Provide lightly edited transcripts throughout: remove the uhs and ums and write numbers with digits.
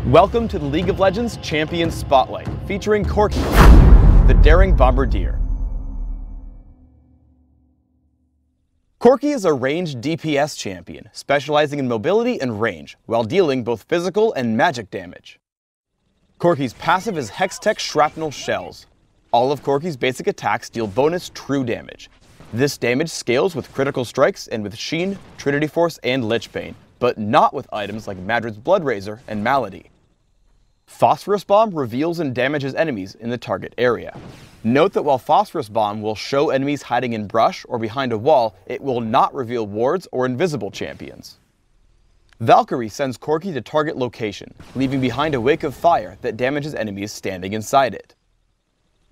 Welcome to the League of Legends Champion Spotlight, featuring Corki, the daring bombardier. Corki is a ranged DPS champion, specializing in mobility and range, while dealing both physical and magic damage. Corki's passive is Hextech Shrapnel Shells. All of Corki's basic attacks deal bonus true damage. This damage scales with critical strikes and with Sheen, Trinity Force, and Lichbane, but not with items like Madrid's Blood Razor and Malady. Phosphorus Bomb reveals and damages enemies in the target area. Note that while Phosphorus Bomb will show enemies hiding in brush or behind a wall, it will not reveal wards or invisible champions. Valkyrie sends Corki to target location, leaving behind a wake of fire that damages enemies standing inside it.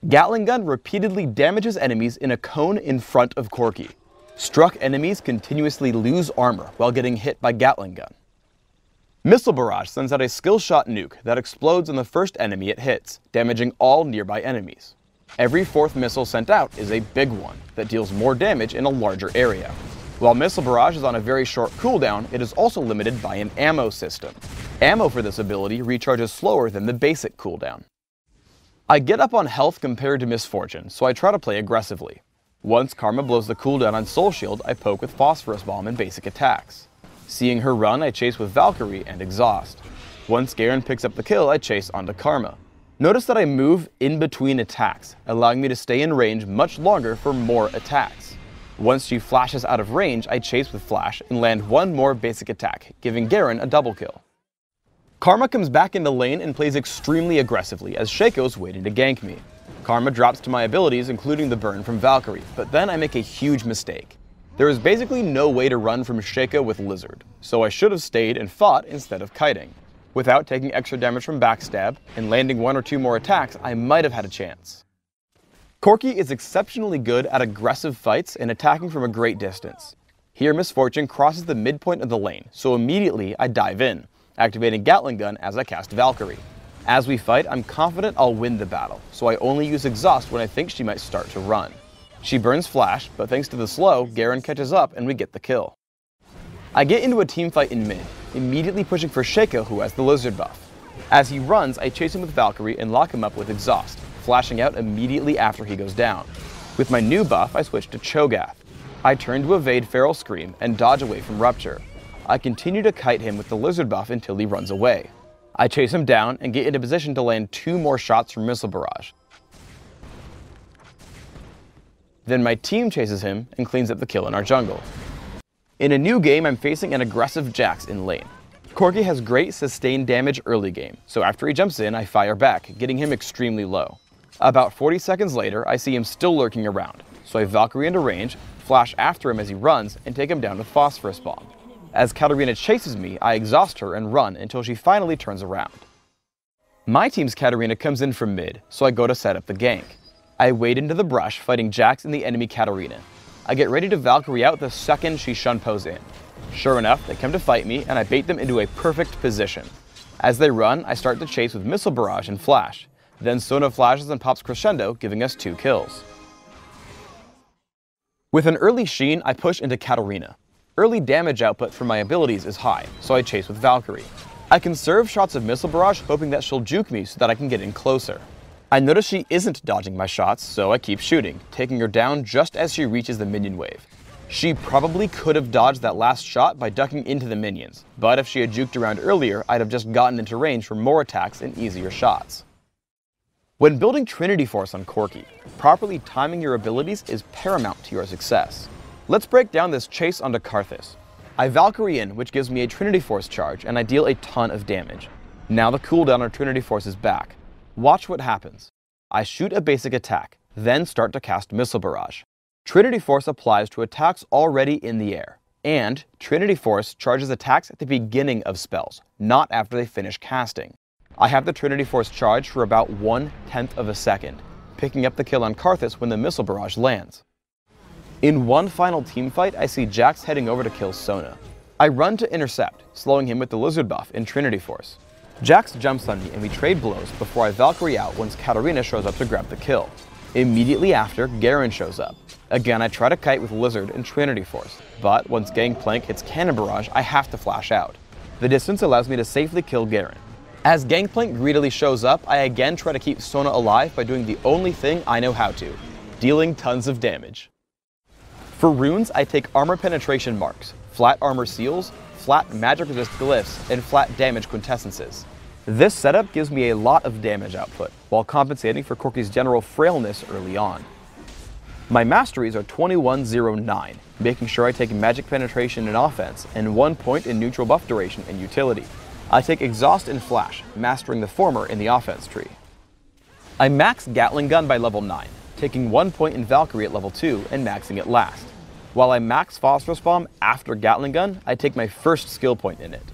Gatling Gun repeatedly damages enemies in a cone in front of Corki. Struck enemies continuously lose armor while getting hit by Gatling Gun. Missile Barrage sends out a skill shot nuke that explodes on the first enemy it hits, damaging all nearby enemies. Every fourth missile sent out is a big one that deals more damage in a larger area. While Missile Barrage is on a very short cooldown, it is also limited by an ammo system. Ammo for this ability recharges slower than the basic cooldown. I get up on health compared to Misfortune, so I try to play aggressively. Once Karma blows the cooldown on Soul Shield, I poke with Phosphorus Bomb and basic attacks. Seeing her run, I chase with Valkyrie and Exhaust. Once Garen picks up the kill, I chase onto Karma. Notice that I move in between attacks, allowing me to stay in range much longer for more attacks. Once she flashes out of range, I chase with Flash and land one more basic attack, giving Garen a double kill. Karma comes back into lane and plays extremely aggressively as Shaco's waiting to gank me. Karma drops to my abilities, including the burn from Valkyrie, but then I make a huge mistake. There is basically no way to run from Shaco with Lizard, so I should have stayed and fought instead of kiting. Without taking extra damage from backstab and landing one or two more attacks, I might have had a chance. Corki is exceptionally good at aggressive fights and attacking from a great distance. Here Misfortune crosses the midpoint of the lane, so immediately I dive in, activating Gatling Gun as I cast Valkyrie. As we fight, I'm confident I'll win the battle, so I only use Exhaust when I think she might start to run. She burns Flash, but thanks to the slow, Garen catches up and we get the kill. I get into a teamfight in mid, immediately pushing for Shaco, who has the Lizard buff. As he runs, I chase him with Valkyrie and lock him up with Exhaust, flashing out immediately after he goes down. With my new buff, I switch to Cho'Gath. I turn to evade Feral Scream and dodge away from Rupture. I continue to kite him with the Lizard buff until he runs away. I chase him down and get into position to land two more shots from Missile Barrage. Then my team chases him and cleans up the kill in our jungle. In a new game, I'm facing an aggressive Jax in lane. Corki has great sustained damage early game, so after he jumps in, I fire back, getting him extremely low. About 40 seconds later, I see him still lurking around, so I Valkyrie into range, flash after him as he runs, and take him down with Phosphorus Bomb. As Katarina chases me, I exhaust her and run until she finally turns around. My team's Katarina comes in from mid, so I go to set up the gank. I wade into the brush, fighting Jax and the enemy Katarina. I get ready to Valkyrie out the second she shunpos in. Sure enough, they come to fight me, and I bait them into a perfect position. As they run, I start to chase with Missile Barrage and Flash. Then Sona flashes and pops Crescendo, giving us 2 kills. With an early Sheen, I push into Katarina. Early damage output from my abilities is high, so I chase with Valkyrie. I conserve shots of Missile Barrage, hoping that she'll juke me so that I can get in closer. I notice she isn't dodging my shots, so I keep shooting, taking her down just as she reaches the minion wave. She probably could have dodged that last shot by ducking into the minions, but if she had juked around earlier, I'd have just gotten into range for more attacks and easier shots. When building Trinity Force on Corki, properly timing your abilities is paramount to your success. Let's break down this chase onto Karthus. I Valkyrie in, which gives me a Trinity Force charge, and I deal a ton of damage. Now the cooldown on Trinity Force is back. Watch what happens. I shoot a basic attack, then start to cast Missile Barrage. Trinity Force applies to attacks already in the air, and Trinity Force charges attacks at the beginning of spells, not after they finish casting. I have the Trinity Force charge for about 1/10 of a second, picking up the kill on Karthus when the Missile Barrage lands. In one final teamfight, I see Jax heading over to kill Sona. I run to intercept, slowing him with the Lizard buff in Trinity Force. Jax jumps on me and we trade blows before I Valkyrie out once Katarina shows up to grab the kill. Immediately after, Garen shows up. Again, I try to kite with Lizard and Trinity Force, but once Gangplank hits Cannon Barrage, I have to flash out. The distance allows me to safely kill Garen. As Gangplank greedily shows up, I again try to keep Sona alive by doing the only thing I know how to, dealing tons of damage. For runes, I take armor penetration marks, flat armor seals, flat magic resist glyphs, and flat damage quintessences. This setup gives me a lot of damage output, while compensating for Corki's general frailness early on. My masteries are 2109, making sure I take magic penetration in offense, and 1 point in neutral buff duration and utility. I take exhaust and flash, mastering the former in the offense tree. I max Gatling Gun by level 9, taking 1 point in Valkyrie at level 2 and maxing it last. While I max Phosphorus Bomb after Gatling Gun, I take my first skill point in it.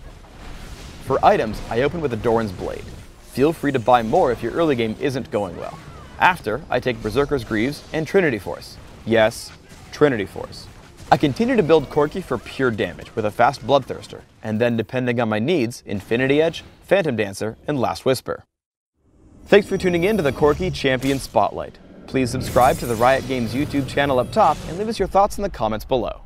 For items, I open with a Doran's Blade. Feel free to buy more if your early game isn't going well. After, I take Berserker's Greaves and Trinity Force. Yes, Trinity Force. I continue to build Corki for pure damage with a fast Bloodthirster, and then depending on my needs, Infinity Edge, Phantom Dancer, and Last Whisper. Thanks for tuning in to the Corki Champion Spotlight. Please subscribe to the Riot Games YouTube channel up top and leave us your thoughts in the comments below.